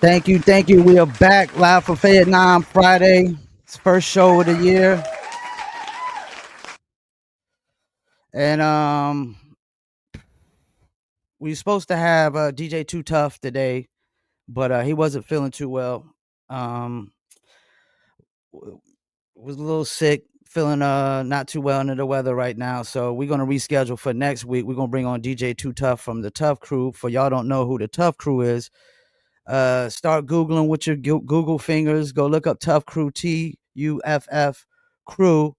Thank you. We are back live for Fayettenam Friday. It's first show of the year, and we supposed to have DJ Too Tough today, but he wasn't feeling too well. Um, was a little sick, feeling not too well under the weather right now. So we're gonna reschedule for next week. We're gonna bring on DJ Too Tough from the Tough Crew. For y'all don't know who the Tough Crew is, start googling with your Google fingers. Go look up Tough Crew, TUFF Crew,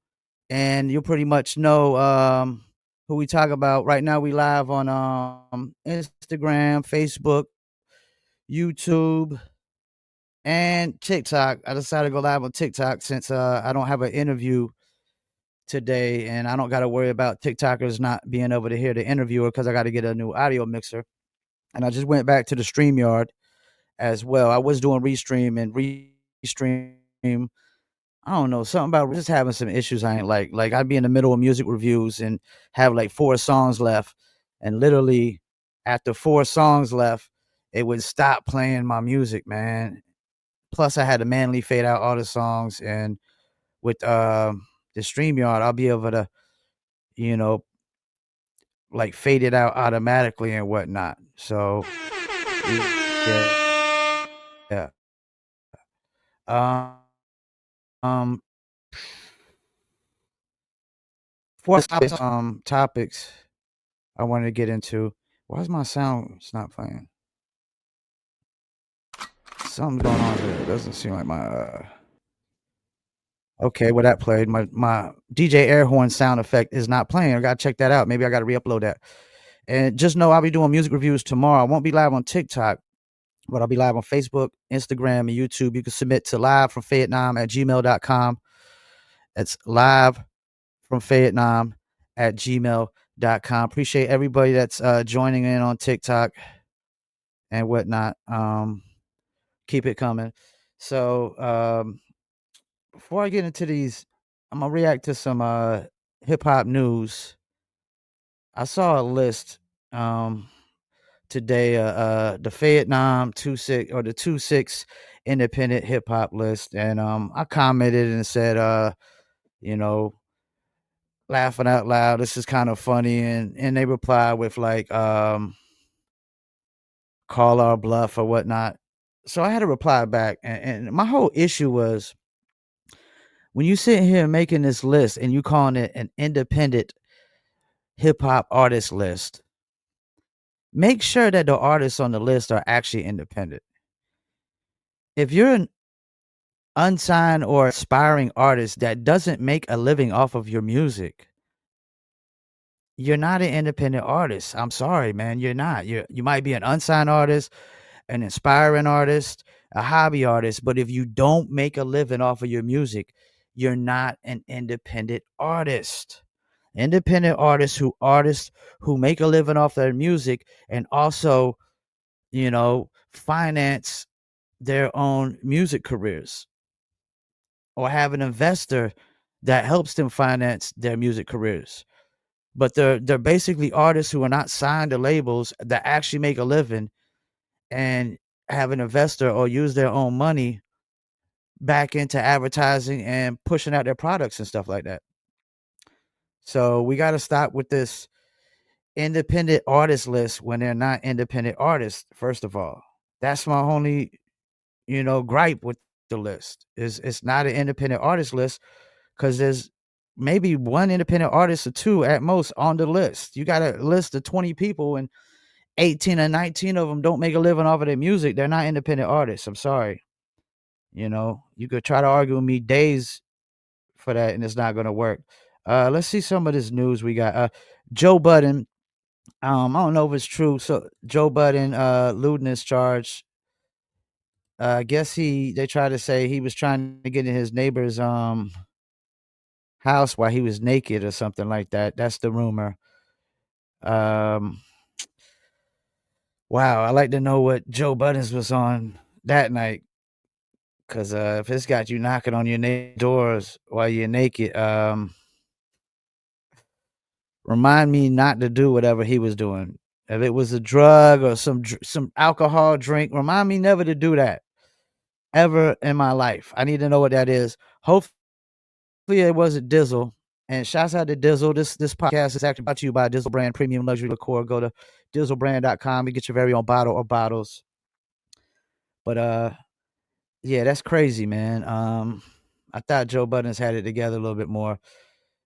and you'll pretty much know who we talk about. Right now, we live on Instagram, Facebook, YouTube, and TikTok. I decided to go live on TikTok since I don't have an interview today, and I don't got to worry about TikTokers not being able to hear the interviewer because I got to get a new audio mixer. And I just went back to the StreamYard as well. I was doing restream and restream. I don't know, something about just having some issues I ain't like. Like I'd be in the middle of music reviews and have like 4 songs left, and literally after 4 songs left, it would stop playing my music, man. Plus, I had to manually fade out all the songs, and with the StreamYard, I'll be able to, you know, like fade it out automatically and whatnot. So, yeah, yeah. Um, um, for topics I wanted to get into. Why is my sound it's not playing? Something's going on here. It doesn't seem like my okay, well that played. My DJ air horn sound effect is not playing. I gotta check that out. Maybe I gotta re-upload that. And just know I'll be doing music reviews tomorrow. I won't be live on TikTok, but I'll be live on Facebook, Instagram, and YouTube. You can submit to livefromfayettenam@gmail.com. It's livefromfayettenam@gmail.com. Appreciate everybody that's joining in on TikTok and whatnot. Keep it coming. So before I get into these, I'm gonna react to some hip hop news. I saw a list um today, the Fayettenam 26 or the 26 independent hip hop list, and I commented and said, you know, laughing out loud, this is kind of funny, and they replied with like call our bluff or whatnot. So I had to reply back, and my whole issue was when you sit here making this list and you calling it an independent hip hop artist list, make sure that the artists on the list are actually independent. If you're an unsigned or aspiring artist that doesn't make a living off of your music, you're not an independent artist. I'm sorry, man. You're not. You might be an unsigned artist, an inspiring artist, a hobby artist, but if you don't make a living off of your music, you're not an independent artist. Artists who make a living off their music and also, finance their own music careers or have an investor that helps them finance their music careers. But they're basically artists who are not signed to labels that actually make a living and have an investor or use their own money back into advertising and pushing out their products and stuff like that. So we got to stop with this independent artist list when they're not independent artists. First of all, that's my only gripe with the list is it's not an independent artist list because there's maybe one independent artist or two at most on the list. You got a list of 20 people and 18 or 19 of them don't make a living off of their music. They're not independent artists. I'm sorry. You could try to argue with me days for that and it's not going to work. Let's see some of this news we got. Joe Budden. I don't know if it's true. So Joe Budden, lewdness charge. I guess they tried to say he was trying to get in his neighbor's house while he was naked or something like that. That's the rumor. Um, wow, I like to know what Joe Buttons was on that night, because if it's got you knocking on your doors while you're naked, remind me not to do whatever he was doing. If it was a drug or some alcohol drink, remind me never to do that ever in my life. I need to know what that is. Hopefully it wasn't Dizzle. And shouts out to Dizzle. This podcast is actually brought to you by Dizzle Brand Premium Luxury Liqueur. Go to dizzlebrand.com and get your very own bottle or bottles. But yeah, that's crazy, man. I thought Joe Budden's had it together a little bit more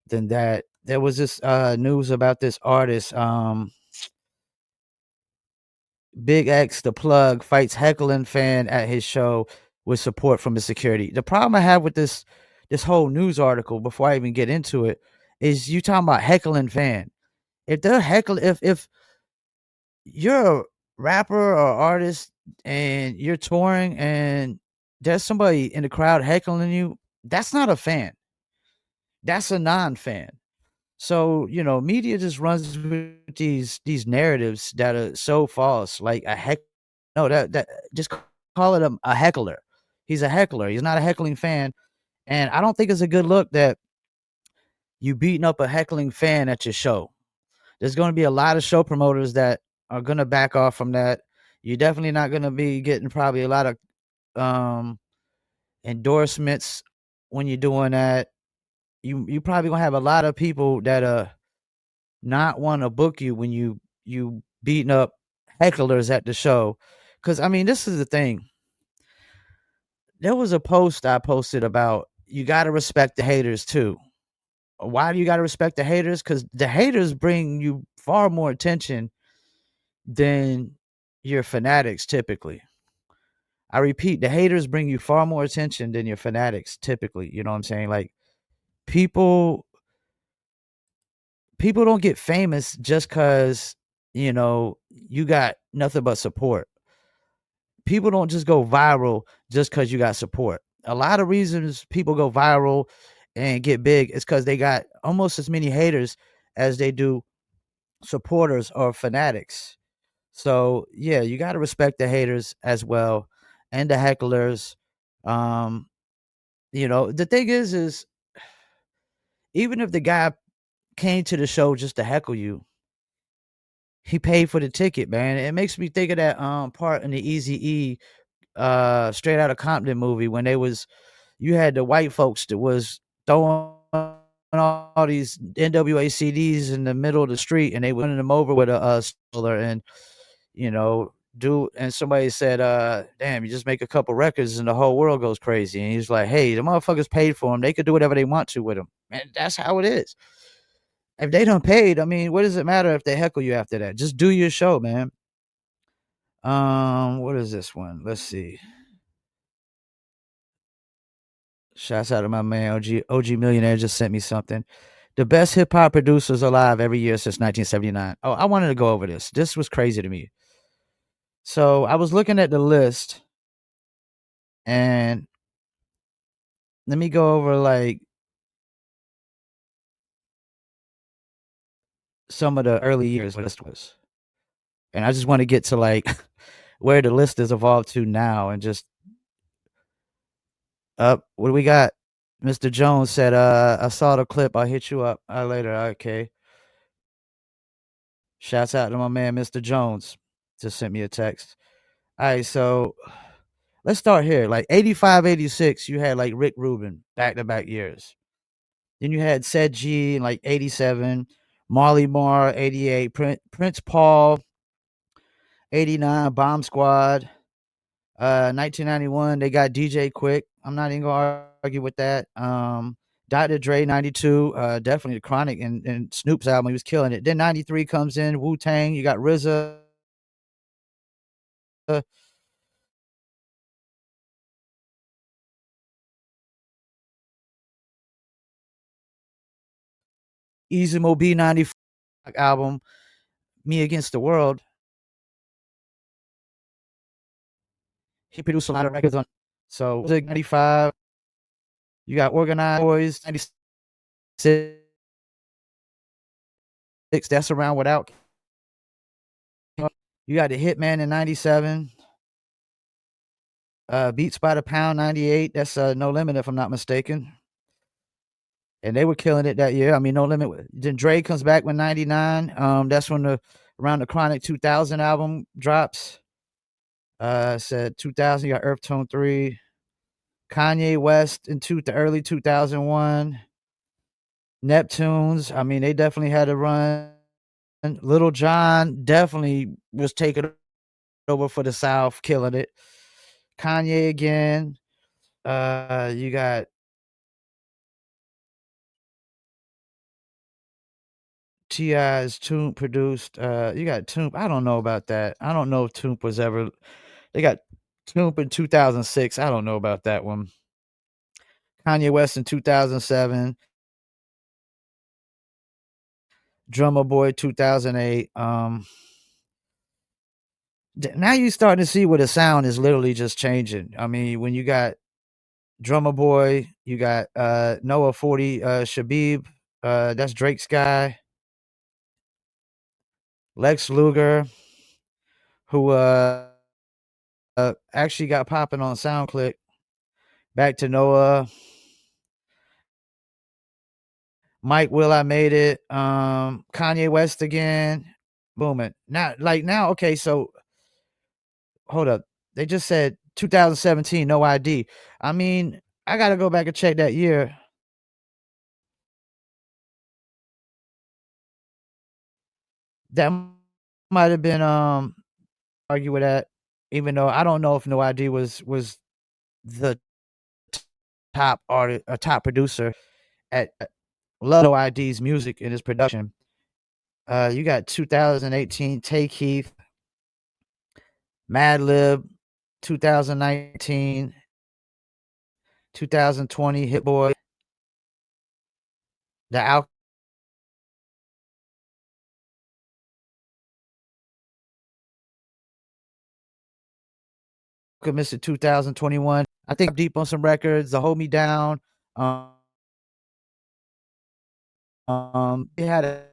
than that. There was this news about this artist, Big X the Plug fights heckling fan at his show with support from the security. The problem I have with this whole news article, before I even get into it, is you talking about heckling fan. If they're heckling, if you're a rapper or artist and you're touring and there's somebody in the crowd heckling you, that's not a fan. That's a non-fan. So, media just runs with these narratives that are so false, like a heck no, that just call it a heckler. He's a heckler. He's not a heckling fan. And I don't think it's a good look that you beating up a heckling fan at your show. There's going to be a lot of show promoters that are going to back off from that. You're definitely not going to be getting probably a lot of um, endorsements when you're doing that. You probably gonna have a lot of people that not want to book you when you beating up hecklers at the show. Because I mean, this is the thing. There was a post I posted about you got to respect the haters too. Why do you got to respect the haters? Because the haters bring you far more attention than your fanatics typically. I repeat, the haters bring you far more attention than your fanatics typically. You know what I'm saying? Like people people don't get famous just because you got nothing but support. People don't just go viral just because you got support. A lot of reasons people go viral and get big is because they got almost as many haters as they do supporters or fanatics. So yeah, you got to respect the haters as well and the hecklers. um the thing is even if the guy came to the show just to heckle you, he paid for the ticket, man. It makes me think of that part in the Easy E Straight Outta Compton movie when you had the white folks that was throwing all these NWA CDs in the middle of the street, and they were running them over with a stroller, and and somebody said, damn, you just make a couple records and the whole world goes crazy. And he's like, hey, the motherfuckers paid for them. They could do whatever they want to with them. And that's how it is. If they don't paid, I mean, what does it matter if they heckle you after that? Just do your show, man. What is this one? Let's see. Shouts out to my man OG Millionaire just sent me something. The best hip hop producers alive every year since 1979. Oh, I wanted to go over this. This was crazy to me. So I was looking at the list, and let me go over like some of the early years where the list was. And I just want to get to like where the list has evolved to now and just up. What do we got? Mr. Jones said, I saw the clip. I'll hit you up later. Okay. Shouts out to my man, Mr. Jones. Just sent me a text. All right, so let's start here. Like 85, 86, you had like Rick Rubin, back-to-back years. Then you had Said G in like 87, Marley Marr, 88, Prince Paul, 89, Bomb Squad. 1991, they got DJ Quick. I'm not even gonna argue with that. Dr. Dre, 92, definitely the Chronic and Snoop's album, he was killing it. Then 93 comes in, Wu Tang, you got RZA. Easy Mo B 94 album, Me Against the World. He produced a lot of records on. So 95, you got Organized Boys, 96, that's around without. You got the Hitman in 97. Beats by the Pound 98. That's No Limit if I'm not mistaken. And they were killing it that year. I mean, No Limit. Then Dre comes back with 99. That's when the around the Chronic 2000 album drops. Said 2000, you got Earth Tone 3. Kanye West in the early 2001. Neptunes, I mean, they definitely had a run. Little John definitely was taking over for the South, killing it. Kanye again. You got T.I.'s Toomp produced. You got Toomp. I don't know about that. I don't know if Toomp was ever. They got Toomp in 2006. I don't know about that one. Kanye West in 2007. Drummer Boy 2008. Now you starting to see where the sound is literally just changing. I mean, when you got Drummer Boy, you got Noah 40 Shabib, that's Drake's guy. Lex Luger, who actually got popping on SoundClick. Back to Noah. Mike Will I Made It. Kanye West again. Booming. Now, okay, so hold up. They just said 2017, no ID. I mean, I gotta go back and check that year. That might have been argue with that, even though I don't know if No ID was the top artist, a top producer at love No ID's music and his production. You got 2018 Tay Keith, Madlib, 2019, 2020 Hit Boy, The Alchemist in 2021. I think deep on some records. The Hold Me Down. They had an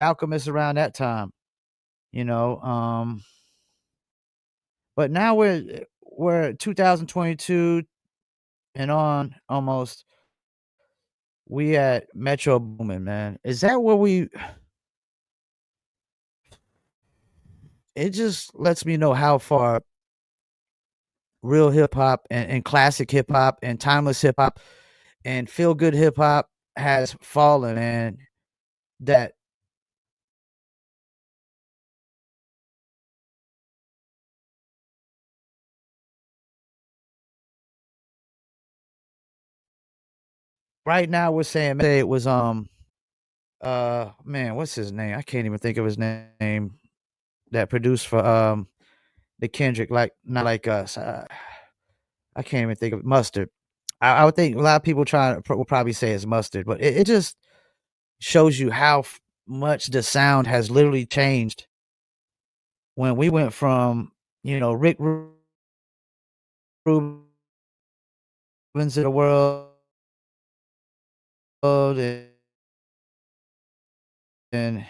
Alchemist around that time, you know. But now we're 2022 and on almost. We at Metro Boomin, man. Is that where we? It just lets me know how far real hip hop and classic hip hop and timeless hip hop and feel good hip hop has fallen, and that right now we're saying say it was man, what's his name? I can't even think of his name that produced for the Kendrick, like Not Like Us. I can't even think of Mustard. I would think a lot of people will probably say it's Mustard, but it just shows you how much the sound has literally changed when we went from, Rick Rubens of the world and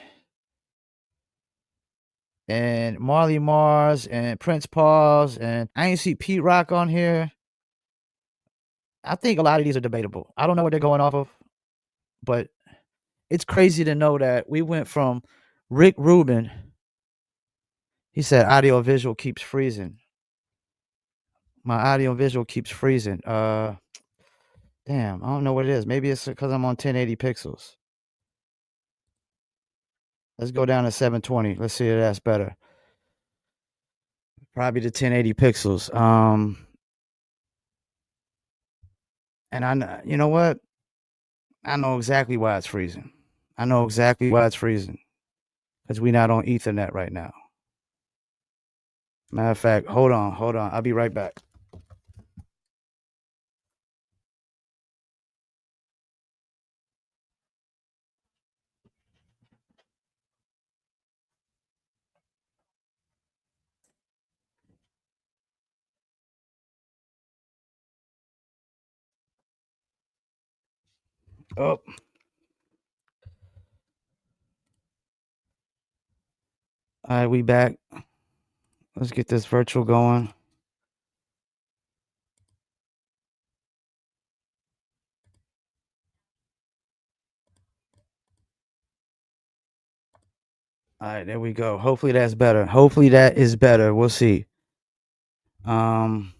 and Marley Mars and Prince Pauls, and I ain't see Pete Rock on here. I think a lot of these are debatable. I don't know what they're going off of, but it's crazy to know that we went from Rick Rubin. He said audio visual keeps freezing. My audio visual keeps freezing. Damn, I don't know what it is. Maybe it's because I'm on 1080 pixels. Let's go down to 720. Let's see if that's better. Probably the 1080 pixels. And you know what? I know exactly why it's freezing. I know exactly why it's freezing because we're not on Ethernet right now. Matter of fact, hold on. I'll be right back. Oh, all right, we back. Let's get this virtual going. All right, there we go. Hopefully that's better. Hopefully that is better. We'll see. Um,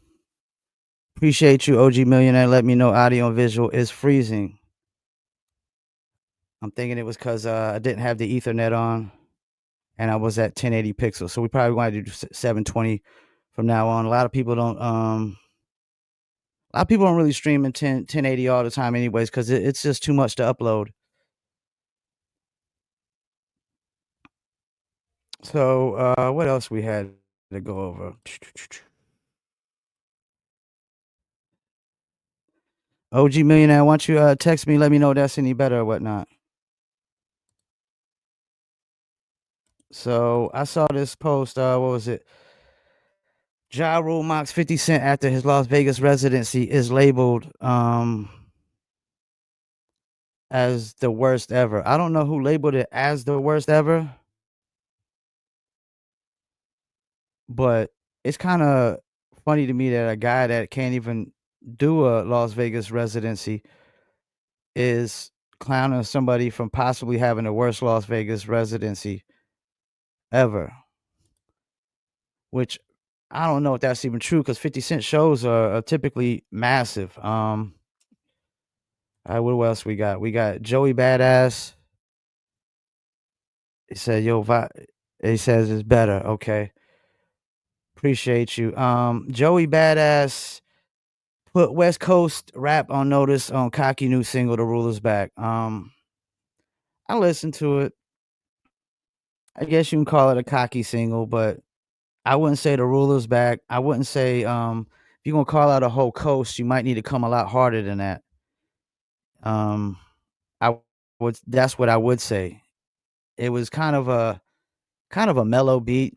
Appreciate you, OG Millionaire. Let me know audio and visual is freezing. I'm thinking it was because I didn't have the Ethernet on and I was at 1080 pixels. So we probably want to do 720 from now on. A lot of people don't really stream in 1080 all the time anyways because it's just too much to upload. So what else we had to go over? OG Millionaire, why don't you text me, let me know if that's any better or whatnot. So I saw this post, what was it? Ja Rule mocks 50 Cent after his Las Vegas residency is labeled as the worst ever. I don't know who labeled it as the worst ever, but it's kind of funny to me that a guy that can't even do a Las Vegas residency is clowning somebody from possibly having the worst Las Vegas residency ever, which I don't know if that's even true because 50 Cent shows are typically massive. All right, what else we got? We got Joey Badass. He said, "Yo, he says it's better." Okay, appreciate you. Joey Badass put West Coast rap on notice on Cocky new single "The Ruler's Back." I listened to it. I guess you can call it a cocky single, but I wouldn't say "The Ruler's Back." I wouldn't say if you're gonna call out a whole coast, you might need to come a lot harder than that. Um, I would. That's what I would say. It was kind of a mellow beat,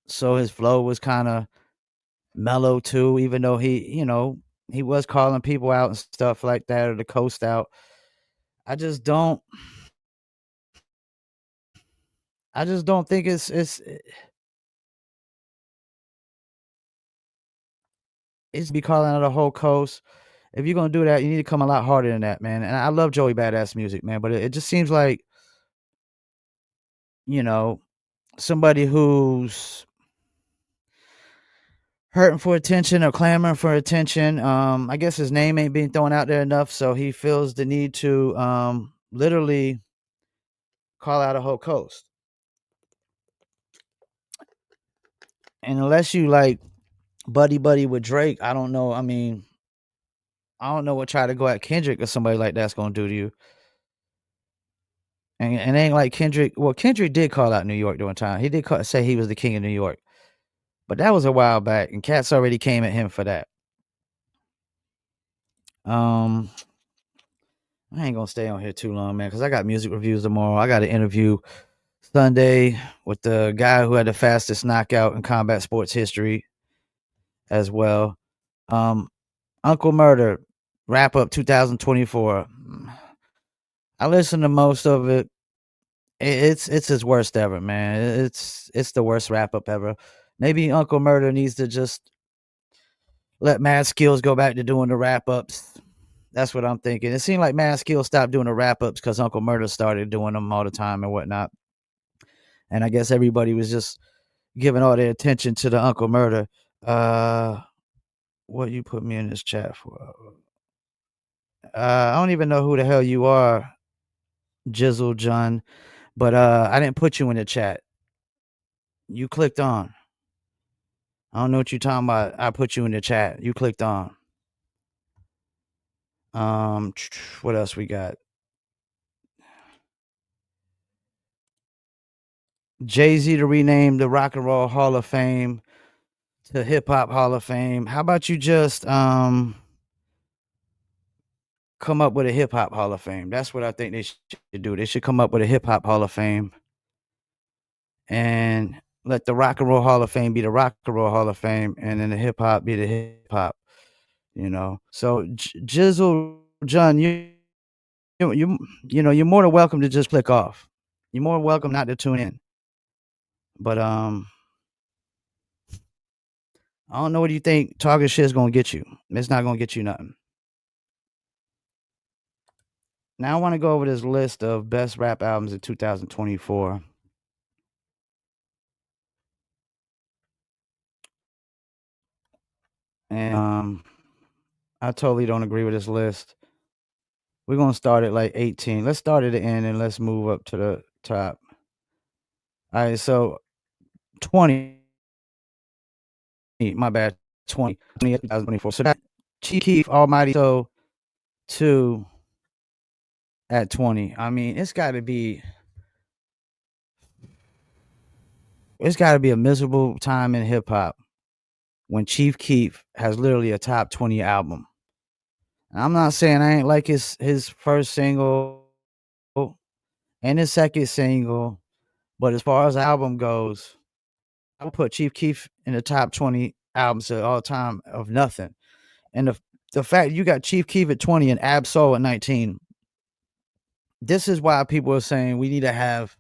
so his flow was kind of mellow too, even though he was calling people out and stuff like that or the coast out. I just don't I just don't think it's be calling out a whole coast. If you're gonna do that, you need to come a lot harder than that, man. And I love Joey Badass music, man, but it just seems like, you know, somebody who's hurting for attention or clamoring for attention. I guess his name ain't being thrown out there enough, so he feels the need to literally call out a whole coast. And unless you like buddy with Drake, I don't know. I mean, I don't know what try to go at Kendrick or somebody like that's gonna do to you. And it ain't like Kendrick. Well, Kendrick did call out New York during time. He did say he was the king of New York, but that was a while back, and cats already came at him for that. Um, I ain't gonna stay on here too long, man, because I got music reviews tomorrow. I got an interview Sunday with the guy who had the fastest knockout in combat sports history as well. Um, Uncle Murder wrap up 2024. I listened to most of it. It's his worst ever, man. It's the worst wrap up ever. Maybe Uncle Murder needs to just let Mad Skills go back to doing the wrap ups. That's what I'm thinking. It seemed like Mad Skills stopped doing the wrap ups because Uncle Murder started doing them all the time and whatnot. And I guess everybody was just giving all their attention to the Uncle Murder. Uh, what you put me in this chat for? I don't even know who the hell you are, Jizzle John, but I didn't put you in the chat. You clicked on. I don't know what you're talking about. I put you in the chat. You clicked on. What else we got? Jay-Z to rename the Rock and Roll Hall of Fame to Hip Hop Hall of Fame. How about you just come up with a Hip Hop Hall of Fame? That's what I think they should do. They should come up with a Hip Hop Hall of Fame and let the Rock and Roll Hall of Fame be the Rock and Roll Hall of Fame, and then the hip hop be the hip hop. So Jizzle John, you're more than welcome to just click off. You're more welcome not to tune in. But I don't know what you think talking shit is gonna get you. It's not gonna get you nothing. Now I want to go over this list of best rap albums in 2024. And I totally don't agree with this list. We're gonna start at like 18. Let's start at the end and let's move up to the top. All right, so 20. My bad. 20. 2024. So that Chief Keef Almighty So 2 at 20. I mean, it's gotta be a miserable time in hip hop when Chief Keef has literally a top 20 album. I'm not saying I ain't like his first single and his second single, but as far as the album goes, I would put Chief Keef in the top 20 albums of all time of nothing. And the fact you got Chief Keef at 20 and Ab Soul at 19, this is why people are saying we need to have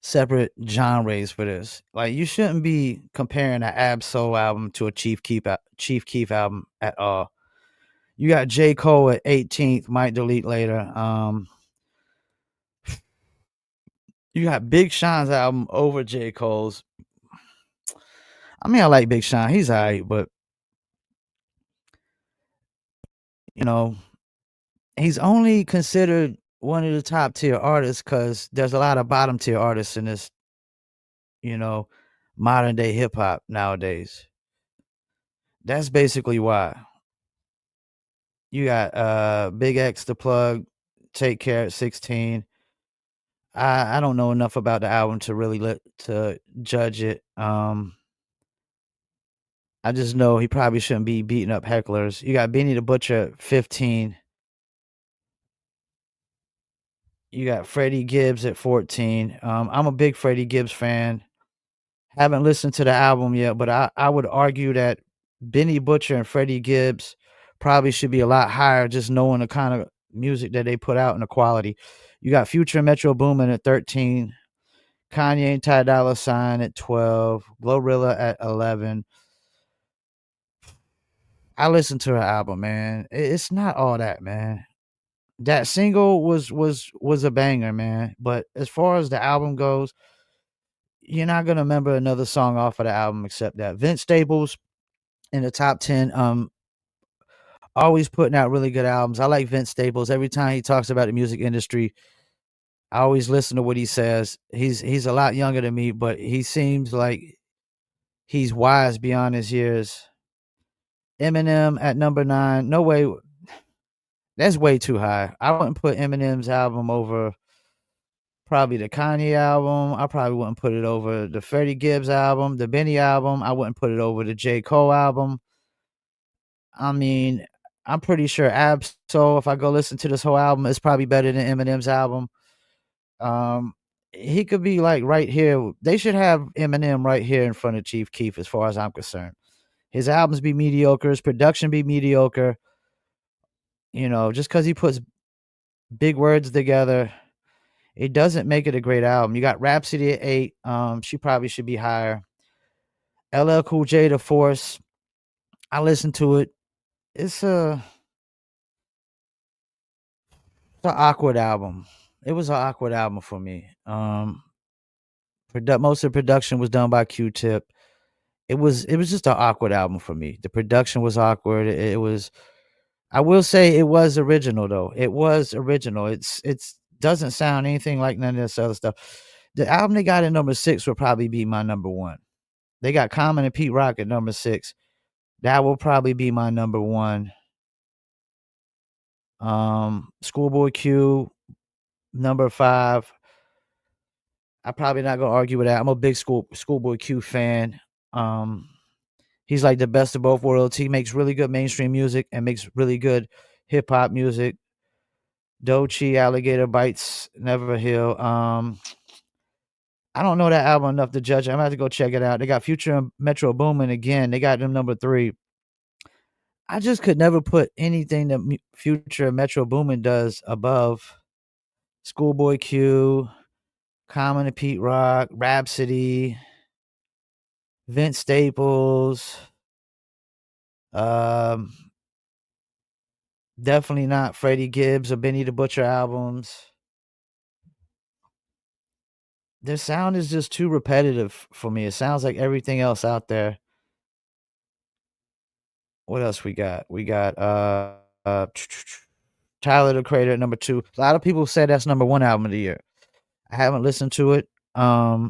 separate genres for this. Like you shouldn't be comparing an Ab Soul album to a Chief Keef album at all. You got J. Cole at 18th, might delete later. You got Big Sean's album over J. Cole's. I mean, I like Big Sean. He's alright, but you know, he's only considered one of the top tier artists because there's a lot of bottom tier artists in this, you know, modern day hip hop nowadays. That's basically why. You got Big X the plug, Take Care at 16. I don't know enough about the album to really to judge it. I just know he probably shouldn't be beating up hecklers. You got Benny the Butcher at 15. You got Freddie Gibbs at 14. I'm a big Freddie Gibbs fan. Haven't listened to the album yet, but I would argue that Benny Butcher and Freddie Gibbs probably should be a lot higher just knowing the kind of music that they put out and the quality. You got Future and Metro Boomin at 13, Kanye and Ty Dolla Sign at 12, Glorilla at 11. I listened to her album, man. It's not all that, man. That single was a banger, man. But as far as the album goes, you're not gonna remember another song off of the album except that. Vince Staples in the top 10. Always putting out really good albums. I like Vince Staples. Every time he talks about the music industry, I always listen to what he says. He's a lot younger than me, but he seems like he's wise beyond his years. Eminem at number 9. No way. That's way too high. I wouldn't put Eminem's album over probably the Kanye album. I probably wouldn't put it over the Freddie Gibbs album, the Benny album. I wouldn't put it over the J. Cole album. I mean, I'm pretty sure Ab-Soul, if I go listen to this whole album, it's probably better than Eminem's album. Um, he could be like right here. They should have Eminem right here in front of Chief Keef, as far as I'm concerned. His albums be mediocre, his production be mediocre. Just because he puts big words together, it doesn't make it a great album. You got Rhapsody at 8. She probably should be higher. LL Cool J, The Force. I listened to it. It's an awkward album. It was an awkward album for me. Most of the production was done by Q-Tip. It was just an awkward album for me. The production was awkward. It was. I will say it was original though. It was original. It's doesn't sound anything like none of this other stuff. The album they got at number 6 will probably be my number 1. They got Common and Pete Rock at number 6. That will probably be my number 1. Schoolboy Q, number 5. I'm probably not gonna argue with that. I'm a big Schoolboy Q fan. Um, he's like the best of both worlds. He makes really good mainstream music and makes really good hip hop music. Doechii, Alligator Bites, Never Heal. I don't know that album enough to judge. I'm gonna have to go check it out. They got Future and Metro Boomin again. They got them number 3. I just could never put anything that Future and Metro Boomin does above Schoolboy Q, Common and Pete Rock, Rhapsody, Vince Staples. Um, Definitely not Freddie Gibbs or Benny the Butcher albums. Their sound is just too repetitive for me. It sounds like everything else out there. What else we got? We got Tyler the Creator at number 2. A lot of people say that's number 1 album of the year. I haven't listened to it. I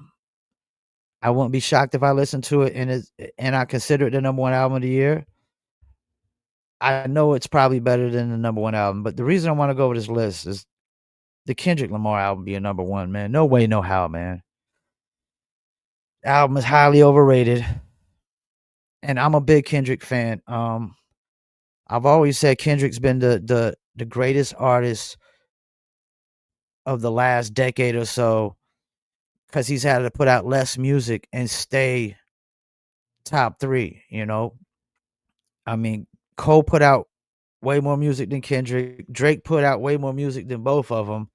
wouldn't be shocked if I listened to it and I consider it the number 1 album of the year. I know it's probably better than the number 1 album, but the reason I wanna go over this list is the Kendrick Lamar album being number 1, man. No way, no how, man. The album is highly overrated, and I'm a big Kendrick fan. I've always said Kendrick's been the greatest artist of the last decade or so because he's had to put out less music and stay top 3, you know? I mean, Cole put out way more music than Kendrick. Drake put out way more music than both of them,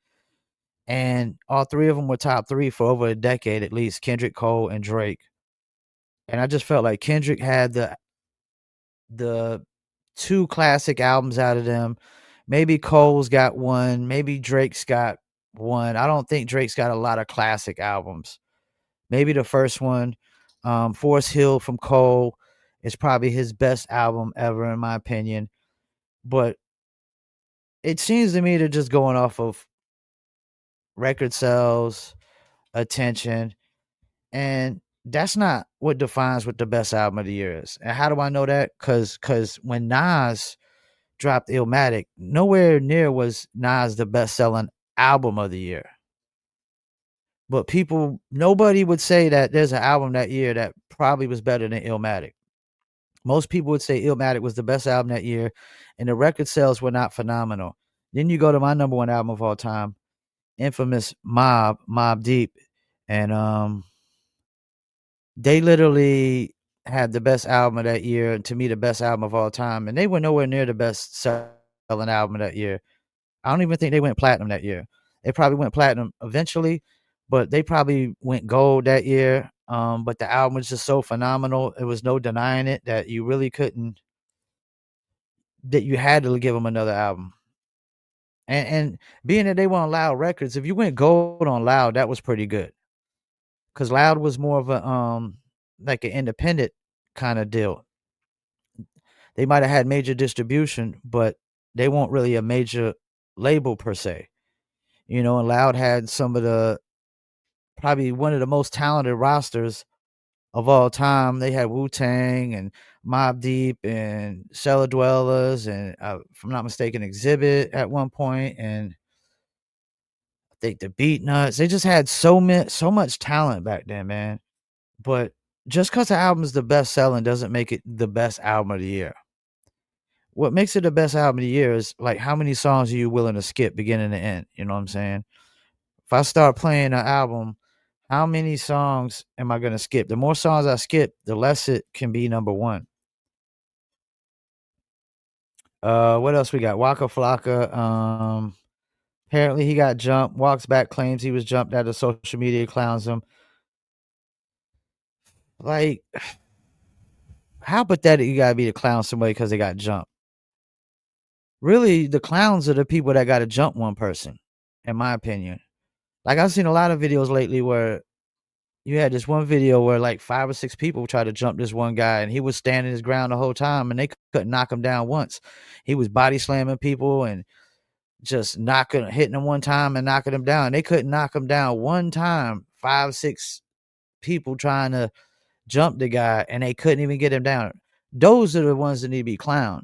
and all 3 of them were top 3 for over a decade at least, Kendrick, Cole, and Drake. And I just felt like Kendrick had the 2 classic albums out of them. Maybe Cole's got 1, maybe Drake's got 1. I don't think Drake's got a lot of classic albums. Maybe the first one, Forest Hill from Cole is probably his best album ever in my opinion, but it seems to me they're just going off of record sales, attention, and that's not what defines what the best album of the year is. And how do I know that? Because when Nas dropped Illmatic, nowhere near was Nas the best-selling album of the year. But nobody would say that there's an album that year that probably was better than Illmatic. Most people would say Illmatic was the best album that year, and the record sales were not phenomenal. Then you go to my number 1 album of all time, infamous Mobb Deep, and they literally had the best album of that year, and to me, the best album of all time, and they were nowhere near the best selling album of that year. I don't even think they went platinum that year. They probably went platinum eventually, but they probably went gold that year. But the album was just so phenomenal. It was no denying it that you really couldn't that you had to give them another album. And being that they were on Loud Records, if you went gold on Loud, that was pretty good. Cause Loud was more of a like an independent kind of deal. They might have had major distribution, but they weren't really a major label per se. You know, and Loud had some of the probably one of the most talented rosters of all time. They had Wu-Tang and Mobb Deep and Cellar Dwellers and, if I'm not mistaken, Exhibit at one point, and I think the Beatnuts. They just had so much talent back then, man. But just because the album is the best selling doesn't make it the best album of the year. What makes it the best album of the year is like how many songs are you willing to skip beginning to end? You know what I'm saying? If I start playing an album, how many songs am I gonna skip? The more songs I skip, the less it can be number 1. What else we got? Waka Flocka. Apparently he got jumped. Walks back, claims he was jumped out of social media, clowns him. Like, how pathetic you gotta be to clown somebody because they got jumped. Really, the clowns are the people that gotta jump one person, in my opinion. Like I've seen a lot of videos lately where you had this one video where like 5 or 6 people tried to jump this one guy and he was standing his ground the whole time and they couldn't knock him down once. He was body slamming people and just hitting them one time and knocking them down. They couldn't knock him down one time. 5, 6 people trying to jump the guy and they couldn't even get him down. Those are the ones that need to be clowned.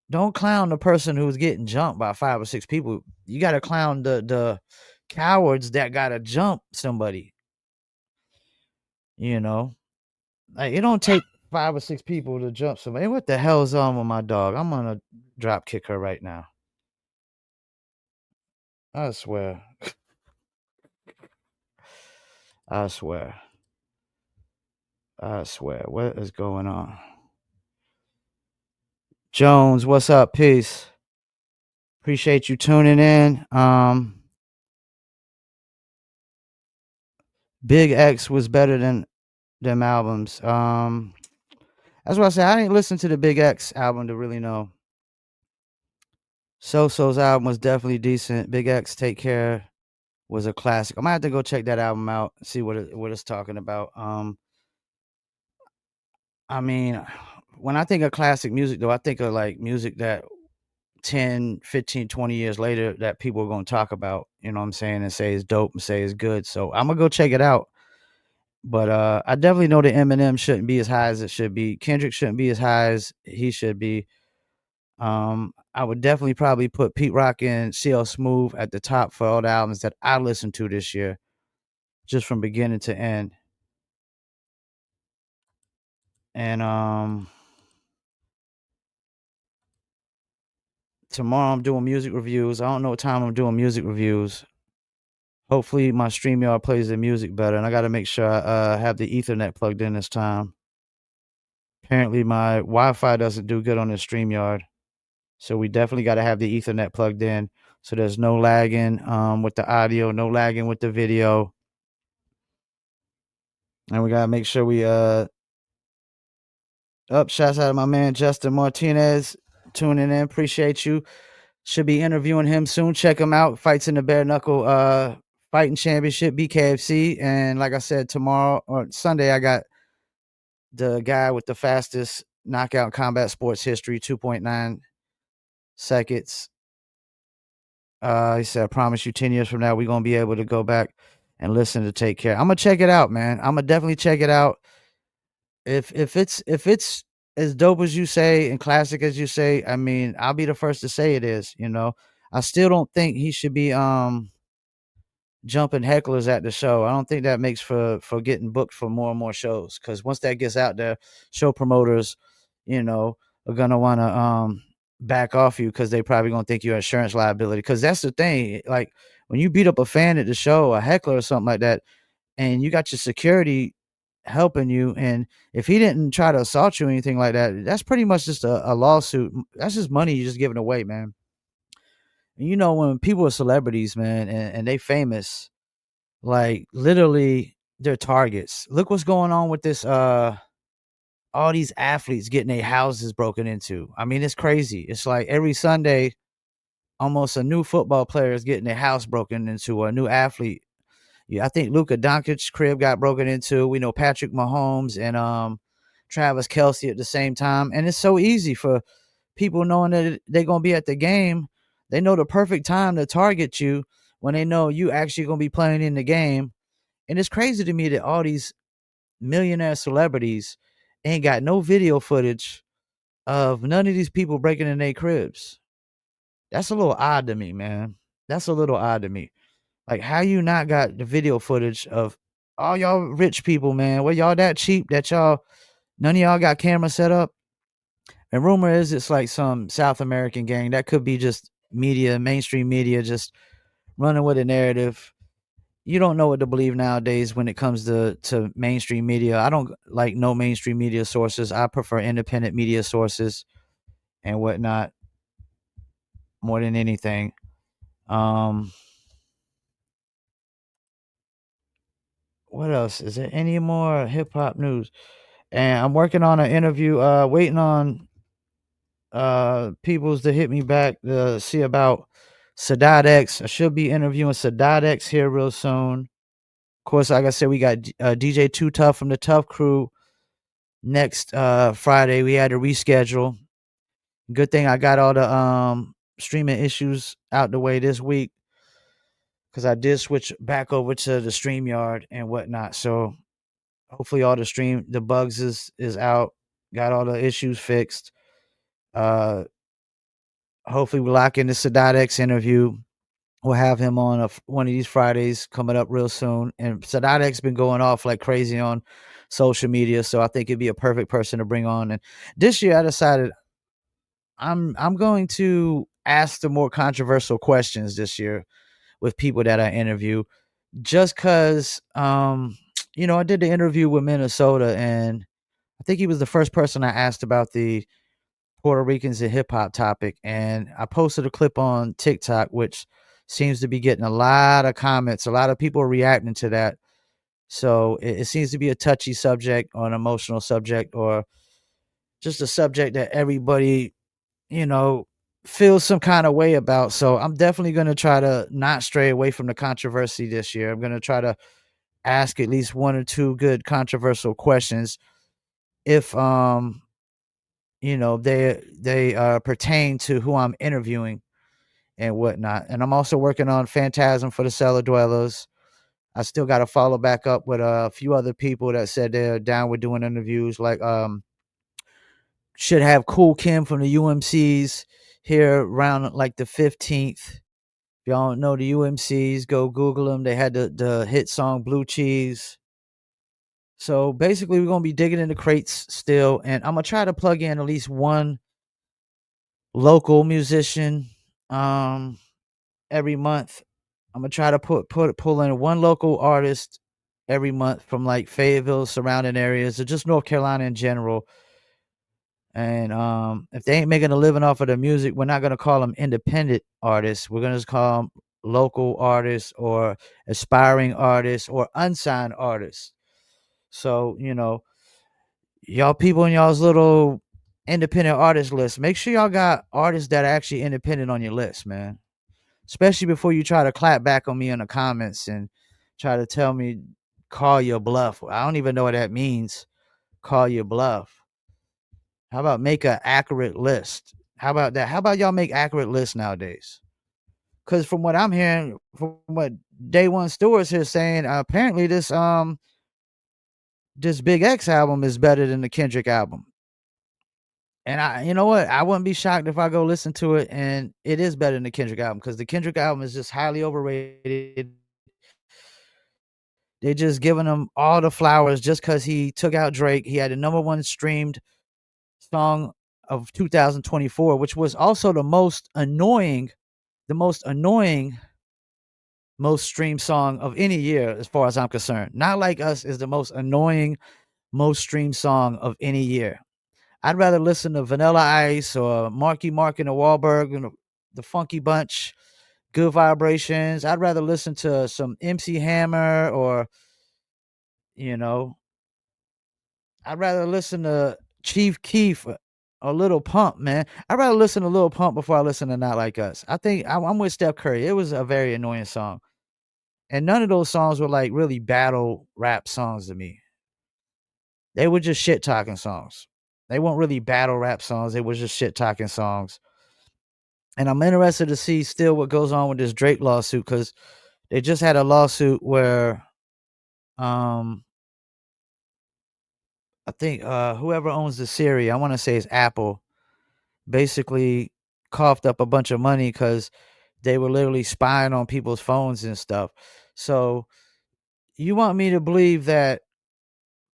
Don't clown the person who's getting jumped by 5 or 6 people. You got to clown the cowards that got to jump somebody. You know, like it don't take 5 or 6 people to jump somebody. What the hell is on with my dog? I'm gonna drop kick her right now. I swear. I swear. I swear. What is going on? Jones, what's up? Peace. Appreciate you tuning in. Big X was better than them albums. That's what I said. I didn't listen to the Big X album to really know. So-So's album was definitely decent. Big X Take Care was a classic. I might have to go check that album out, see what it's talking about. I mean, when I think of classic music, though, I think of like music that 10, 15, 20 years later that people are going to talk about, you know what I'm saying, and say it's dope and say it's good. So I'm going to go check it out. But I definitely know that Eminem shouldn't be as high as it should be. Kendrick shouldn't be as high as he should be. I would definitely probably put Pete Rock and CL Smooth at the top for all the albums that I listened to this year, just from beginning to end. And tomorrow I'm doing music reviews. I don't know what time I'm doing music reviews. Hopefully my StreamYard plays the music better, and I got to make sure I have the Ethernet plugged in this time. Apparently my Wi-Fi doesn't do good on the StreamYard, so we definitely got to have the Ethernet plugged in, so there's no lagging with the audio, no lagging with the video, and we got to make sure we shouts out to my man Justin Martinez tuning in. Appreciate you. Should be interviewing him soon. Check him out. Fights in the bare knuckle fighting championship, BKFC. And like I said, tomorrow or Sunday, I got the guy with the fastest knockout in combat sports history, 2.9 seconds. He said, I promise you 10 years from now, we're gonna be able to go back and listen to Take Care. I'm gonna check it out, man. I'm gonna definitely check it out. If it's as dope as you say and classic as you say, I mean, I'll be the first to say it is, you know. I still don't think he should be jumping hecklers at the show. I don't think that makes for getting booked for more and more shows, cuz once that gets out there, show promoters, you know, are going to want to back off you cuz they probably going to think you're insurance liability, cuz that's the thing. Like when you beat up a fan at the show, a heckler or something like that, and you got your security helping you, and if he didn't try to assault you or anything like that, that's pretty much just a lawsuit. That's just money you're just giving away, man. And you know, when people are celebrities, man, and they famous, like literally they're targets. Look what's going on with this all these athletes getting their houses broken into. I mean, it's crazy. It's like every Sunday almost a new football player is getting their house broken into, a new athlete. Yeah, I think Luka Doncic's crib got broken into. We know Patrick Mahomes and Travis Kelsey at the same time. And it's so easy for people knowing that they're gonna be at the game. They know the perfect time to target you when they know you actually gonna be playing in the game. And it's crazy to me that all these millionaire celebrities ain't got no video footage of none of these people breaking in their cribs. That's a little odd to me, man. That's a little odd to me. Like, how you not got the video footage of all y'all rich people, man? Well, y'all that cheap that none of y'all got cameras set up? And rumor is it's like some South American gang. That could be just media, mainstream media, just running with a narrative. You don't know what to believe nowadays when it comes to mainstream media. I don't like no mainstream media sources. I prefer independent media sources and whatnot more than anything. Um, what else? Is there any more hip hop news? And I'm working on an interview, waiting on peoples to hit me back to see about Sadat X. I should be interviewing Sadat X here real soon. Of course, like I said, we got DJ Too Tough from the Tough Crew next Friday. We had to reschedule. Good thing I got all the streaming issues out the way this week, because I did switch back over to the StreamYard and whatnot. So hopefully all the bugs is out. Got all the issues fixed. Uh Hopefully we lock in the Sadat X interview. We'll have him on one of these Fridays coming up real soon. And Sadat X been going off like crazy on social media, so I think it'd be a perfect person to bring on. And this year I decided I'm going to ask the more controversial questions this year with people that I interview, just because you know, I did the interview with Minnesota, and I think he was the first person I asked about the Puerto Ricans and hip hop topic. And I posted a clip on TikTok, which seems to be getting a lot of comments. A lot of people are reacting to that. So it seems to be a touchy subject or an emotional subject, or just a subject that everybody, you know, feels some kind of way about. So I'm definitely going to try to not stray away from the controversy this year. I'm going to try to ask at least one or two good controversial questions. If they pertain to who I'm interviewing and whatnot. And I'm also working on Phantasm for the Cellar Dwellers. I still got to follow back up with a few other people that said they're down with doing interviews. Like should have Cool Kim from the UMCs here around like the 15th. If y'all don't know the UMCs, go Google them. They had the hit song Blue Cheese. So basically, we're gonna be digging in the crates still, and I'm gonna try to plug in at least one local musician every month. I'm gonna try to pull in one local artist every month from like Fayetteville, surrounding areas, or just North Carolina in general. And if they ain't making a living off of the music, we're not gonna call them independent artists. We're gonna just call them local artists or aspiring artists or unsigned artists. So y'all people in y'all's little independent artist list, make sure y'all got artists that are actually independent on your list, man. Especially before you try to clap back on me in the comments and try to tell me call your bluff. I don't even know what that means. Call your bluff. How about make an accurate list? How about that? How about y'all make accurate lists nowadays? Because from what I'm hearing, from what Day One Stewart's here saying, apparently this Big X album is better than the Kendrick album. And you know what? I wouldn't be shocked if I go listen to it and it is better than the Kendrick album, because the Kendrick album is just highly overrated. They're just giving him all the flowers just because he took out Drake. He had the number one streamed song of 2024, which was also the most annoying, most streamed song of any year, as far as I'm concerned. Not Like Us is the most annoying, most streamed song of any year. I'd rather listen to Vanilla Ice or Marky Mark and the Wahlberg and the Funky Bunch, Good Vibrations. I'd rather listen to some MC Hammer, or, you know, I'd rather listen to Chief Keef or Little Pump, man. I'd rather listen to Little Pump before I listen to Not Like Us. I think I'm with Steph Curry. It was a very annoying song. And none of those songs were like really battle rap songs to me. They were just shit talking songs. They weren't really battle rap songs. They were just shit talking songs. And I'm interested to see still what goes on with this Drake lawsuit, because they just had a lawsuit where I think whoever owns the Siri, I want to say it's Apple, basically coughed up a bunch of money because they were literally spying on people's phones and stuff. So you want me to believe that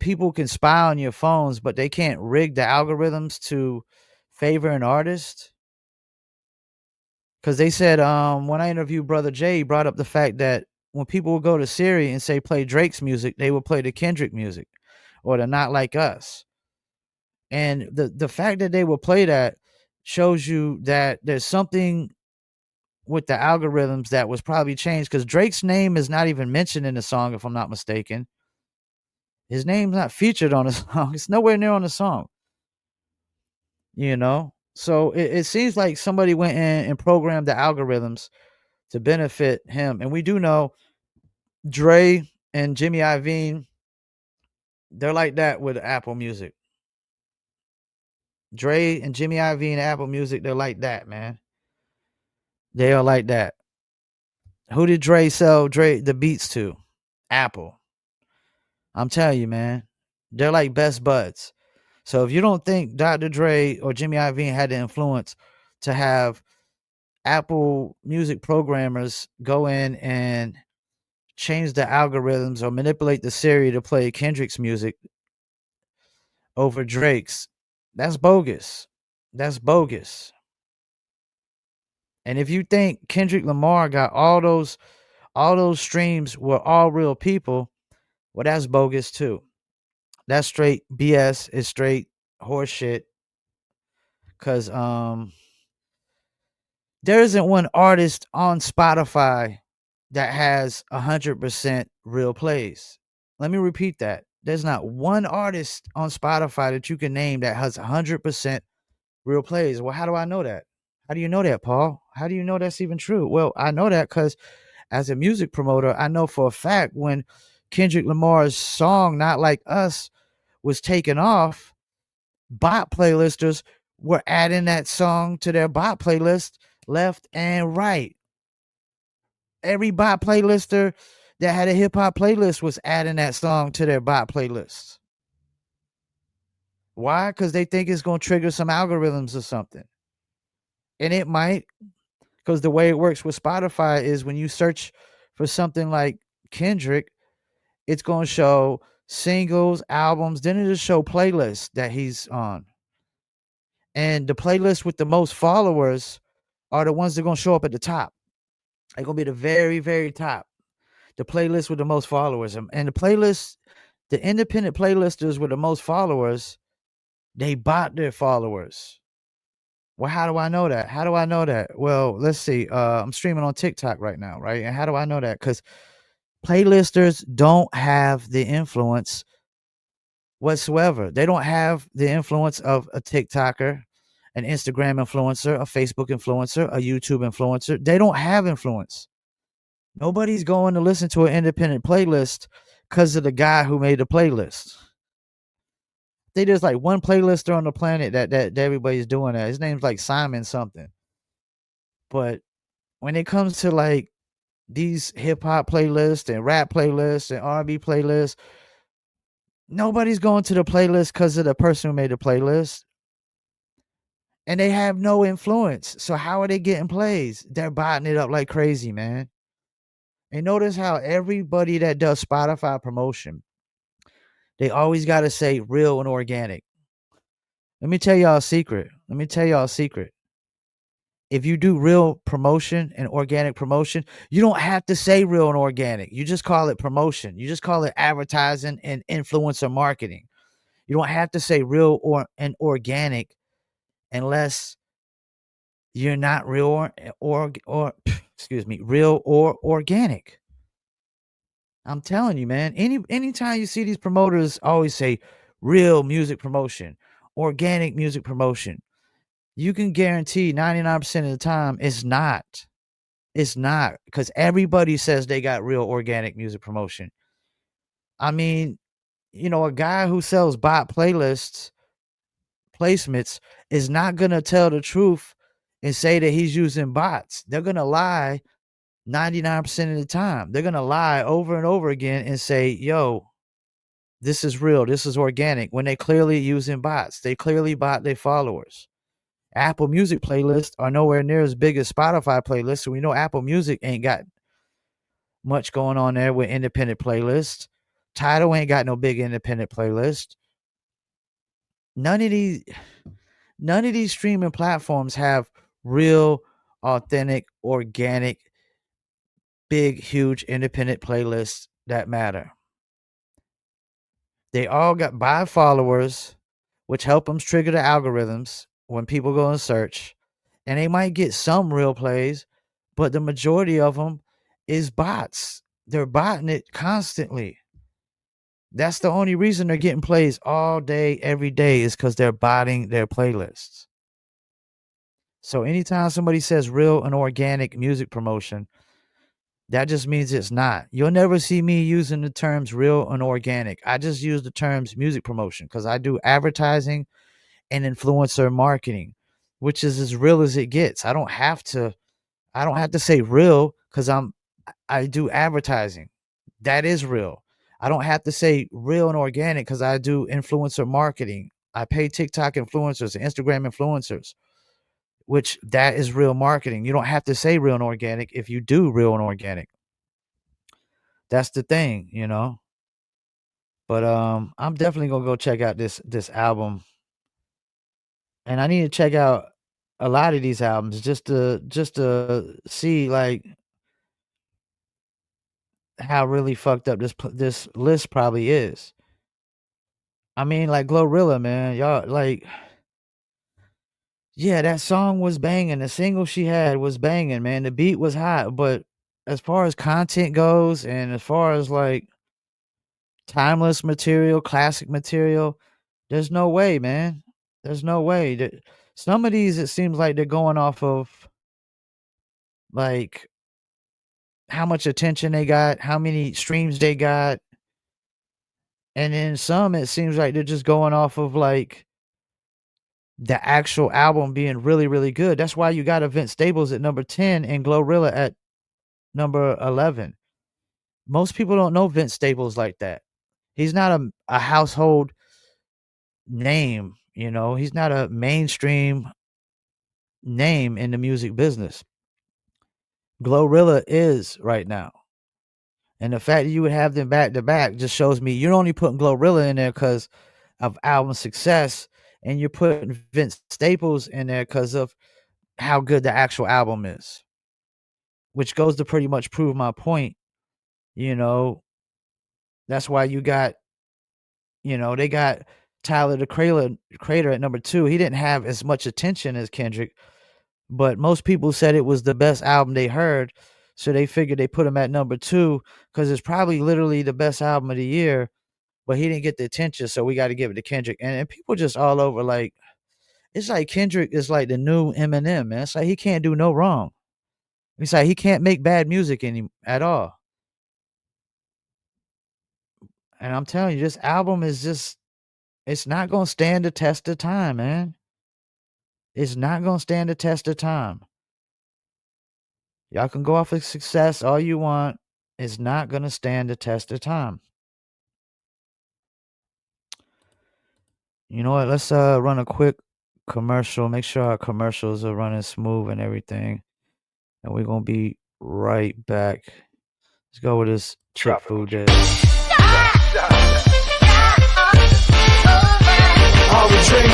people can spy on your phones, but they can't rig the algorithms to favor an artist? Because they said when I interviewed Brother Jay, he brought up the fact that when people would go to Siri and say play Drake's music, they would play the Kendrick music or the Not Like Us. And the fact that they will play that shows you that there's something with the algorithms that was probably changed, because Drake's name is not even mentioned in the song, if I'm not mistaken. His name's not featured on the song. It's nowhere near on the song. So it seems like somebody went in and programmed the algorithms to benefit him. And we do know Dre and Jimmy Iovine, they're like that with Apple Music. Dre and Jimmy Iovine, Apple Music, they're like that, man. They are like that. Who did Dre sell the beats to? Apple. I'm telling you, man. They're like best buds. So if you don't think Dr. Dre or Jimmy Iovine had the influence to have Apple Music programmers go in and change the algorithms or manipulate the Siri to play Kendrick's music over Drake's, that's bogus. That's bogus. And if you think Kendrick Lamar got all those streams were all real people, well, that's bogus too. That's straight BS. It's straight horseshit. Cause there isn't one artist on Spotify that has 100% real plays. Let me repeat that. There's not one artist on Spotify that you can name that has 100% real plays. Well, how do I know that? How do you know that, Paul? How do you know that's even true? Well, I know that because as a music promoter, I know for a fact when Kendrick Lamar's song Not Like Us was taken off, bot playlisters were adding that song to their bot playlist left and right. Every bot playlister that had a hip hop playlist was adding that song to their bot playlists. Why? Because they think it's going to trigger some algorithms or something. And it might, because the way it works with Spotify is when you search for something like Kendrick, it's going to show singles, albums, then it'll show playlists that he's on. And the playlists with the most followers are the ones that are going to show up at the top. They're going to be the very, very top. The playlist with the most followers. And the playlist, the independent playlisters with the most followers, they bot their followers. Well, how do I know that? How do I know that? Well, let's see. I'm streaming on TikTok right now, right? And how do I know that? Because playlisters don't have the influence whatsoever. They don't have the influence of a TikToker, an Instagram influencer, a Facebook influencer, a YouTube influencer. They don't have influence. Nobody's going to listen to an independent playlist because of the guy who made the playlist. There's like one playlister on the planet that everybody's doing that. His name's like Simon something. But when it comes to like these hip hop playlists and rap playlists and R&B playlists, nobody's going to the playlist because of the person who made the playlist. And they have no influence. So how are they getting plays? They're botting it up like crazy, man. And notice how everybody that does Spotify promotion, they always got to say real and organic. Let me tell y'all a secret. If you do real promotion and organic promotion, you don't have to say real and organic. You just call it promotion. You just call it advertising and influencer marketing. You don't have to say real and organic unless you're not real or excuse me, real or organic. I'm telling you, man. Anytime you see these promoters always say real music promotion, organic music promotion, you can guarantee 99% of the time it's not. It's not, because everybody says they got real organic music promotion. I mean, a guy who sells bot placements is not going to tell the truth and say that he's using bots. They're going to lie 99% of the time. They're going to lie over and over again and say, yo, this is real. This is organic, when they clearly using bots. They clearly bot their followers. Apple Music playlists are nowhere near as big as Spotify playlists. So we know Apple Music ain't got much going on there with independent playlists. Tidal ain't got no big independent playlist. None of these streaming platforms have real, authentic, organic, big, huge independent playlists that matter. They all got buy followers, which help them trigger the algorithms when people go and search. And they might get some real plays, but the majority of them is bots. They're botting it constantly. That's the only reason they're getting plays all day, every day, is because they're botting their playlists. So anytime somebody says real and organic music promotion, that just means it's not. You'll never see me using the terms real and organic. I just use the terms music promotion because I do advertising and influencer marketing, which is as real as it gets. I don't have to say real because I do advertising. That is real. I don't have to say real and organic because I do influencer marketing. I pay TikTok influencers and Instagram influencers, which that is real marketing. You don't have to say real and organic if you do real and organic. That's the thing, But I'm definitely gonna go check out this album, and I need to check out a lot of these albums just to see like how really fucked up this list probably is. I mean, like Glorilla, man, y'all like, yeah, that song was banging. The single she had was banging, man. The beat was hot, but as far as content goes, and as far as like timeless material, classic material, there's no way, man. There's no way that some of these, it seems like they're going off of like how much attention they got, how many streams they got, and then some it seems like they're just going off of like the actual album being really, really good. That's why you got Vince Staples at number 10 and Glorilla at number 11. Most people don't know Vince Staples like that. He's not a household name, you know. He's not a mainstream name in the music business. Glorilla is right now. And the fact that you would have them back to back just shows me you're only putting Glorilla in there because of album success, and you're putting Vince Staples in there because of how good the actual album is, which goes to pretty much prove my point. You know, that's why you got, they got Tyler the Creator at number 2. He didn't have as much attention as Kendrick, but most people said it was the best album they heard. So they figured they put him at number 2 because it's probably literally the best album of the year, but he didn't get the attention. So we got to give it to Kendrick. And people just all over like, it's like Kendrick is like the new Eminem, man. It's like he can't do no wrong. It's like he can't make bad music at all. And I'm telling you, this album is just, it's not going to stand the test of time, man. It's not going to stand the test of time. Y'all can go off of success all you want. It's not going to stand the test of time. You know what? Let's run a quick commercial. Make sure our commercials are running smooth and everything. And we're going to be right back. Let's go with this chick food day. Are we drinking?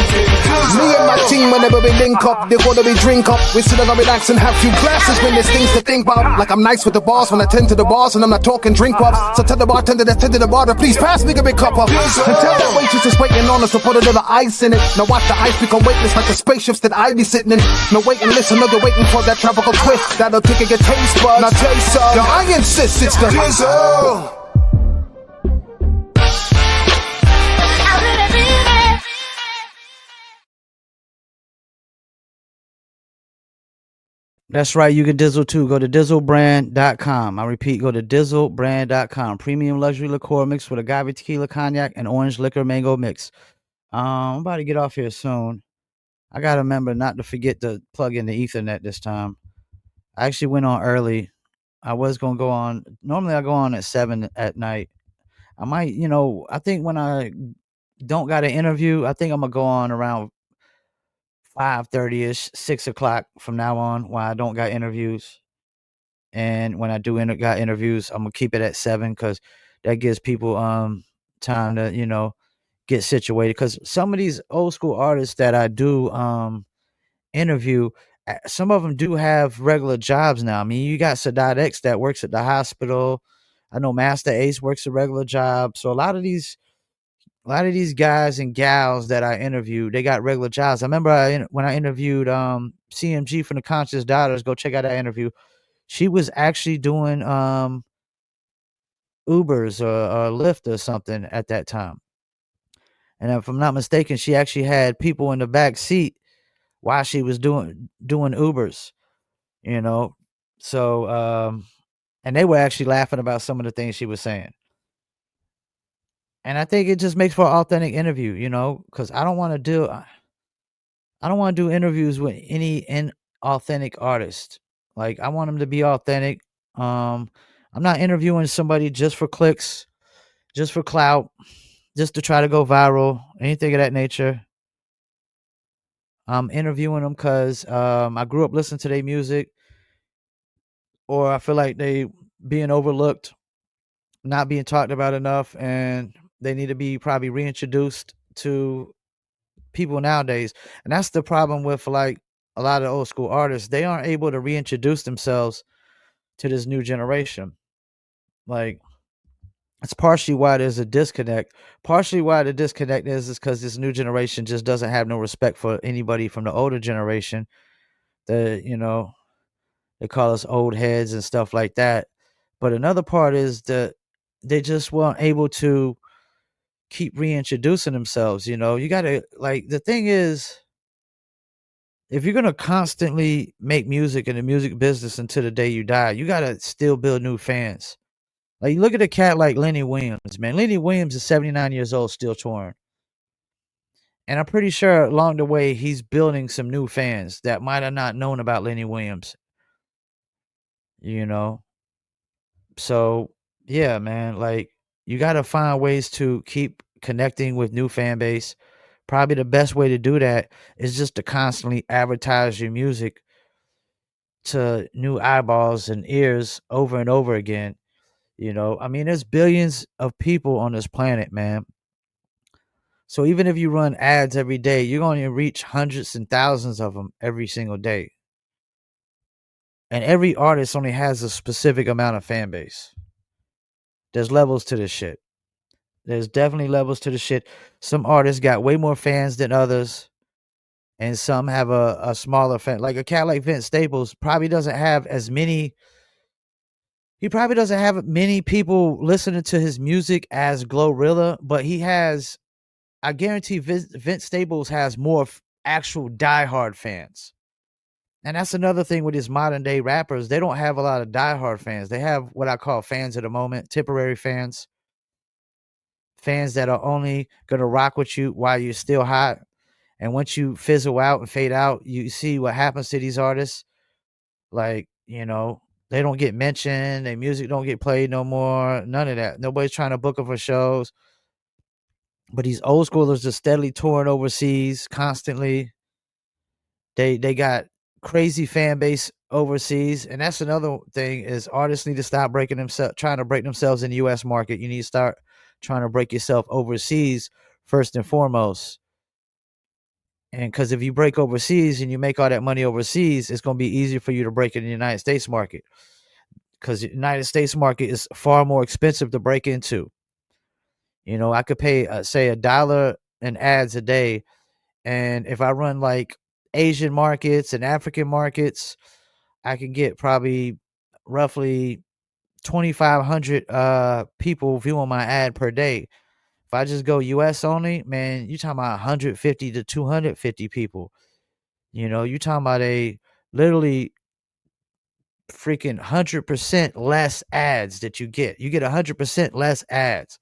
Me and my team, whenever we link up, they gotta be drink up. We sit down and relax and have few glasses when there's things to think about. Like I'm nice with the boss when I tend to the bars and I'm not talking drink ups. So tell the bartender that's tending the bar to please pass me a big cup up. And tell that waitress is waiting on us to put a little ice in it. Now watch the ice become weightless like the spaceships that I be sitting in. Now wait and listen, no, they're waiting for that tropical twist that'll tickle your taste buds. Now taste some. Yo, I insist it's the drizzle. That's right. You can Dizzle too. Go to dizzlebrand.com. I repeat, go to dizzlebrand.com. Premium luxury liqueur mixed with agave tequila cognac and orange liquor mango mix. I'm about to get off here soon. I got to remember not to forget to plug in the Ethernet this time. I actually went on early. I was going to go on. Normally I go on at 7 at night. I might, I think when I don't got an interview, I think I'm going to go on around 5:30ish, 6 o'clock from now on when I don't got interviews. And when I do got interviews, I'm gonna keep it at 7 because that gives people time to get situated. Because some of these old school artists that I do interview, some of them do have regular jobs now. I mean, you got Sadat X that works at the hospital. I know Master Ace works a regular job. So a lot of these guys and gals that I interviewed, they got regular jobs. I remember when I interviewed CMG from the Conscious Daughters. Go check out that interview. She was actually doing Ubers or Lyft or something at that time. And if I'm not mistaken, she actually had people in the back seat while she was doing Ubers, So and they were actually laughing about some of the things she was saying. And I think it just makes for an authentic interview, because I don't want to do interviews with any inauthentic artist. Like I want them to be authentic. I'm not interviewing somebody just for clicks, just for clout, just to try to go viral, anything of that nature. I'm interviewing them because I grew up listening to their music, or I feel like they being overlooked, not being talked about enough, and they need to be probably reintroduced to people nowadays. And that's the problem with like a lot of old school artists. They aren't able to reintroduce themselves to this new generation. Like, it's partially why there's a disconnect. Partially why the disconnect is because this new generation just doesn't have no respect for anybody from the older generation. They call us old heads and stuff like that. But another part is that they just weren't able to keep reintroducing themselves. You gotta, like, the thing is, if you're gonna constantly make music in the music business until the day you die, you gotta still build new fans. Like, look at a cat like Lenny Williams, man. Lenny Williams is 79 years old, still touring. And I'm pretty sure along the way he's building some new fans that might have not known about Lenny Williams, you know? So, yeah, man, like you got to find ways to keep connecting with new fan base. Probably the best way to do that is just to constantly advertise your music to new eyeballs and ears over and over again. I mean, there's billions of people on this planet, man. So even if you run ads every day, you're going to reach hundreds and thousands of them every single day. And every artist only has a specific amount of fan base. There's levels to this shit. There's definitely levels to the shit. Some artists got way more fans than others, and some have a smaller fan. Like a cat like Vince Staples probably doesn't have as many. He probably doesn't have many people listening to his music as Glorilla, but he has. I guarantee Vince Staples has more actual diehard fans. And that's another thing with these modern day rappers. They don't have a lot of diehard fans. They have what I call fans of the moment, temporary fans, fans that are only gonna rock with you while you're still hot. And once you fizzle out and fade out, you see what happens to these artists. Like, they don't get mentioned, their music don't get played no more, none of that. Nobody's trying to book them for shows. But these old schoolers are steadily touring overseas constantly. They got crazy fan base overseas, and that's another thing is artists need to stop trying to break themselves in the US market. You need to start trying to break yourself overseas first and foremost. And because if you break overseas and you make all that money overseas, it's going to be easier for you to break in the United States market, because the United States market is far more expensive to break into. I could pay, say, $1 in ads a day. And if I run like Asian markets and African markets, I can get probably roughly 2,500 people viewing my ad per day. If I just go US only, man, you talking about 150 to 250 people. You talking about a literally freaking 100% less ads that you get. You get 100% less ads.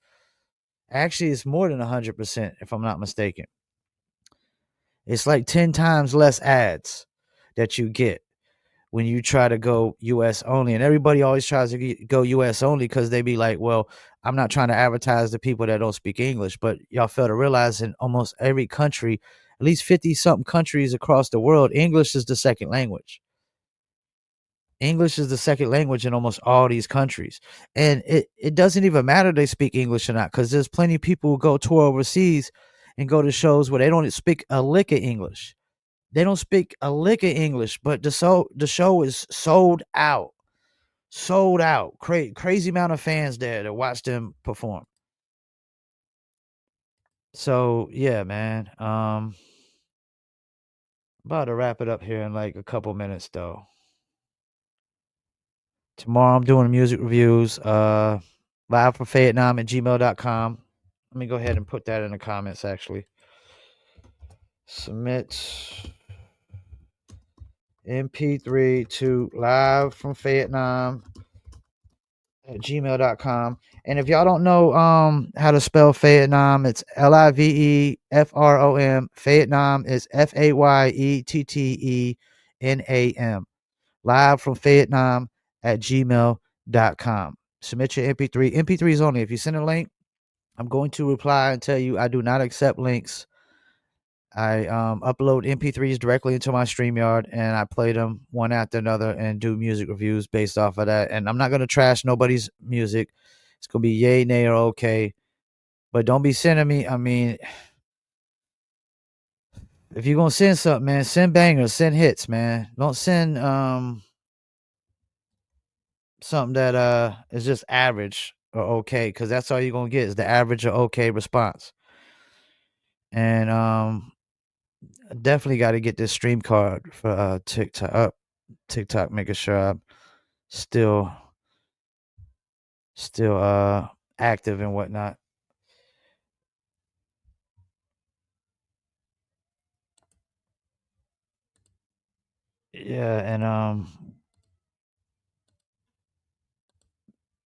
Actually, it's more than 100% if I'm not mistaken. It's like 10 times less ads that you get when you try to go US only. And everybody always tries to go US only because they be like, well, I'm not trying to advertise to people that don't speak English. But y'all fail to realize in almost every country, at least 50 something countries across the world, English is the second language. English is the second language in almost all these countries. And it doesn't even matter they speak English or not, because there's plenty of people who go tour overseas and go to shows where they don't speak a lick of English. They don't speak a lick of English, but the show is sold out. Sold out. Crazy amount of fans there to watch them perform. So yeah, man. About to wrap it up here in like a couple minutes though. Tomorrow I'm doing music reviews. Livefromfayettenam at gmail.com. Let me go ahead and put that in the comments actually. Submit MP3 to live from Fayettenam at gmail.com. And if y'all don't know how to spell Fayettenam, it's Livefrom. Fayettenam is Fayettenam. Live from Fayettenam at gmail.com. Submit your MP3. MP3s only. If you send a link, I'm going to reply and tell you I do not accept links. I upload MP3s directly into my StreamYard and I play them one after another and do music reviews based off of that. And I'm not going to trash nobody's music. It's going to be yay, nay, or okay. But don't be sending me, I mean, if you're going to send something, man, send bangers, send hits, man. Don't send something that is just average or okay, because that's all you're going to get is the average or okay response. And definitely got to get this stream card for TikTok, making sure I'm still active and whatnot. Yeah, and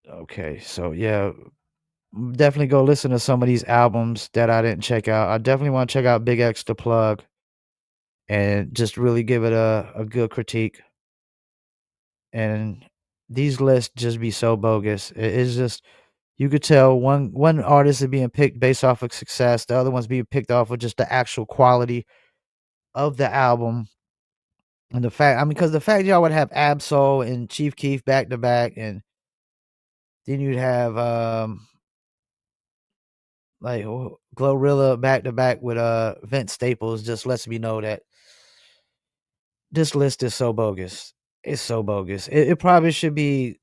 okay, so yeah, definitely go listen to some of these albums that I didn't check out. I definitely want to check out Big X the Plug and just really give it a good critique. And these lists just be so bogus. It's just you could tell one artist is being picked based off of success, the other one's being picked off of just the actual quality of the album. And the fact, I mean, because the fact y'all would have Absol and Chief Keef back to back, and then you'd have like Glorilla back to back with Vince Staples, just lets me know that this list is so bogus. It's so bogus. It probably should be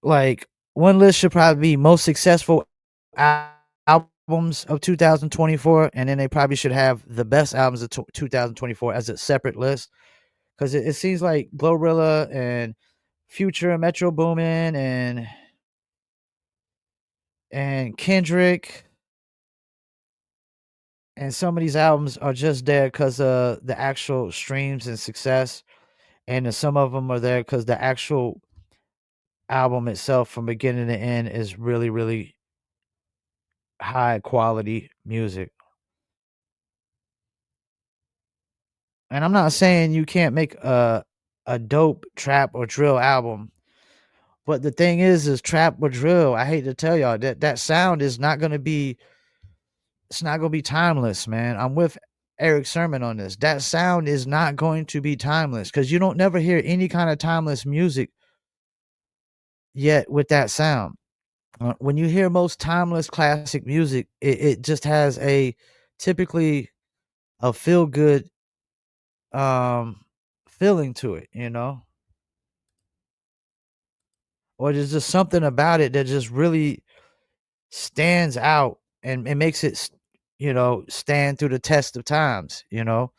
like one list should probably be most successful albums of 2024, and then they probably should have the best albums of 2024 as a separate list because it seems like Glorilla and Future and Metro Boomin and Kendrick and some of these albums are just there because of the actual streams and success, and then some of them are there because the actual album itself from beginning to end is really really high quality music. And I'm not saying you can't make a dope trap or drill album, but the thing is trap or drill, I hate to tell y'all that sound is not gonna be it's not gonna be timeless, man. I'm with Eric Sermon on this. That sound is not going to be timeless because you don't never hear any kind of timeless music yet with that sound. When you hear most timeless classic music, it just has a typically a feel good um feeling to it, you know? Or there's just something about it that just really stands out and it makes it, stand through the test of times, you know?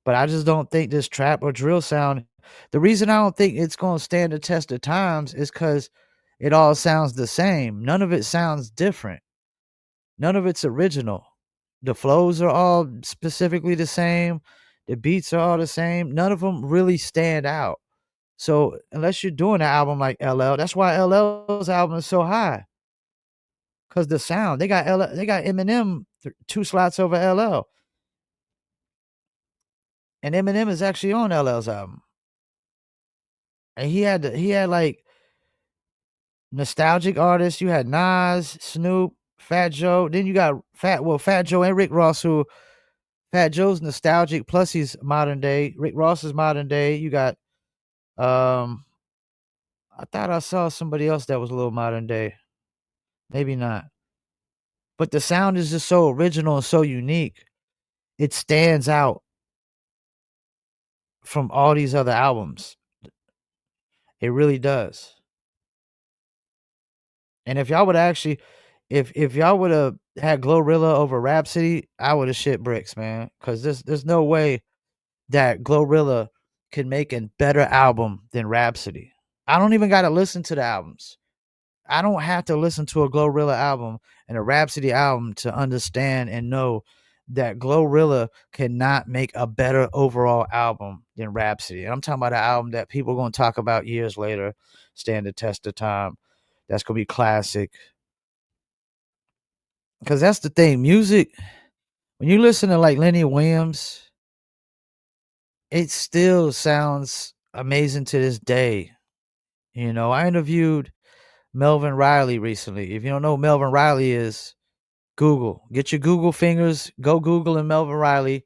But I just don't think this trap or drill sound, the reason I don't think it's going to stand the test of times is because it all sounds the same. None of it sounds different. None of it's original. The flows are all specifically the same. The beats are all the same. None of them really stand out. So unless you're doing an album like LL, that's why LL's album is so high. Cause the sound they got Eminem 2 slots over LL, and Eminem is actually on LL's album, and he had like nostalgic artists. You had Nas, Snoop, Fat Joe. Then you got Fat Joe and Rick Ross, who Fat Joe's nostalgic, plus he's modern day. Rick Ross is modern day. You got um, I thought I saw somebody else that was a little modern day. Maybe not. But the sound is just so original and so unique. It stands out from all these other albums. It really does. And if y'all would actually if y'all would have had Glorilla over Rhapsody, I would have shit bricks, man. Cause there's no way that Glorilla could make a better album than Rhapsody. I don't even gotta listen to the albums. I don't have to listen to a Glorilla album and a Rhapsody album to understand and know that Glorilla cannot make a better overall album than Rhapsody. And I'm talking about an album that people are going to talk about years later, stand the test of time. That's going to be classic. Because that's the thing. Music, when you listen to like Lenny Williams, it still sounds amazing to this day. You know, I interviewed Melvin Riley recently. If you don't know who Melvin Riley is, Google. Get your Google fingers. Go Google and Melvin Riley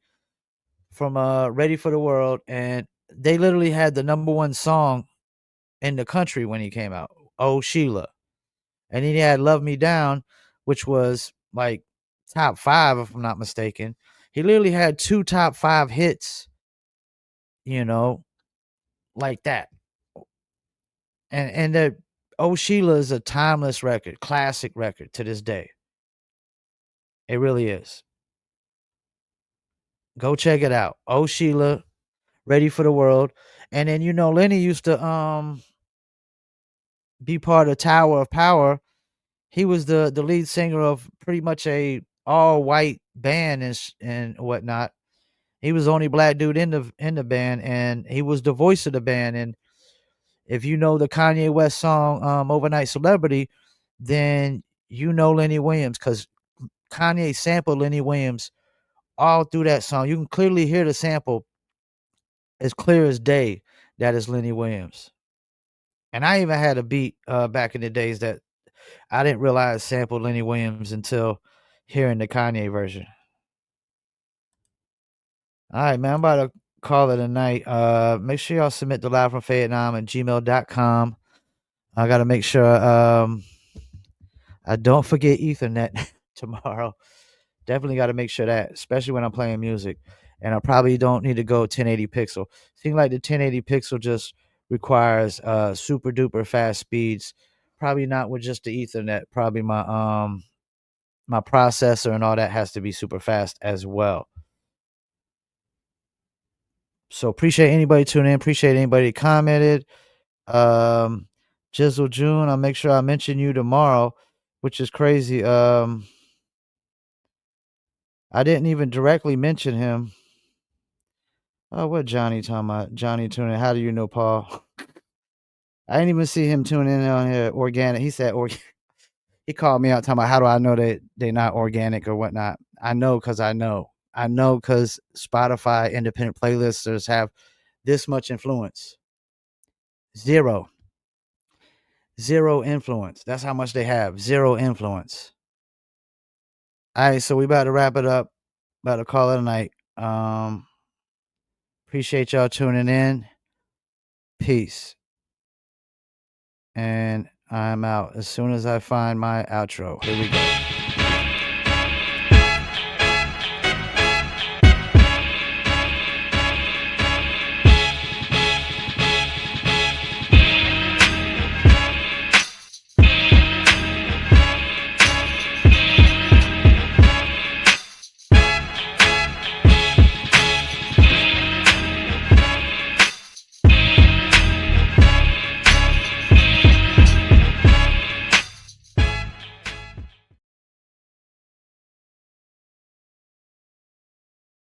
from Ready for the World. And they literally had the number one song in the country when he came out. Oh Sheila. And then he had Love Me Down, which was like top 5, if I'm not mistaken. He literally had 2 top 5 hits, you know, like that. And that Oh Sheila is a timeless record, classic record to this day. It really is. Go check it out. Oh Sheila, Ready for the World. And then Lenny used to be part of Tower of Power. He was the lead singer of pretty much a all white band and whatnot. He was the only black dude in the band, and he was the voice of the band. And if you know the Kanye West song Overnight Celebrity, then you know Lenny Williams, because Kanye sampled Lenny Williams all through that song. You can clearly hear the sample as clear as day. That is Lenny Williams. And I even had a beat back in the days that I didn't realize sampled Lenny Williams until hearing the Kanye version. All right, man, I'm about to call it a night. Make sure y'all submit the live from Fayettenam at gmail.com. I got to make sure I don't forget Ethernet tomorrow. Definitely got to make sure that, especially when I'm playing music. And I probably don't need to go 1080 pixel. Seems like the 1080 pixel just requires super duper fast speeds. Probably not with just the Ethernet. Probably my processor and all that has to be super fast as well. So appreciate anybody tuning in. Appreciate anybody that commented. Jizzle June, I'll make sure I mention you tomorrow, which is crazy. I didn't even directly mention him. Oh, what Johnny talking about? Johnny tuning in. How do you know Paul? I didn't even see him tuning in on here. Organic. He said he called me out talking about how do I know that they're not organic or whatnot. I know because I know. I know because Spotify independent playlisters have this much influence. Zero influence. That's how much they have. Zero influence. All right, so we about to wrap it up. About to call it a night. Appreciate y'all tuning in. Peace. And I'm out as soon as I find my outro. Here we go.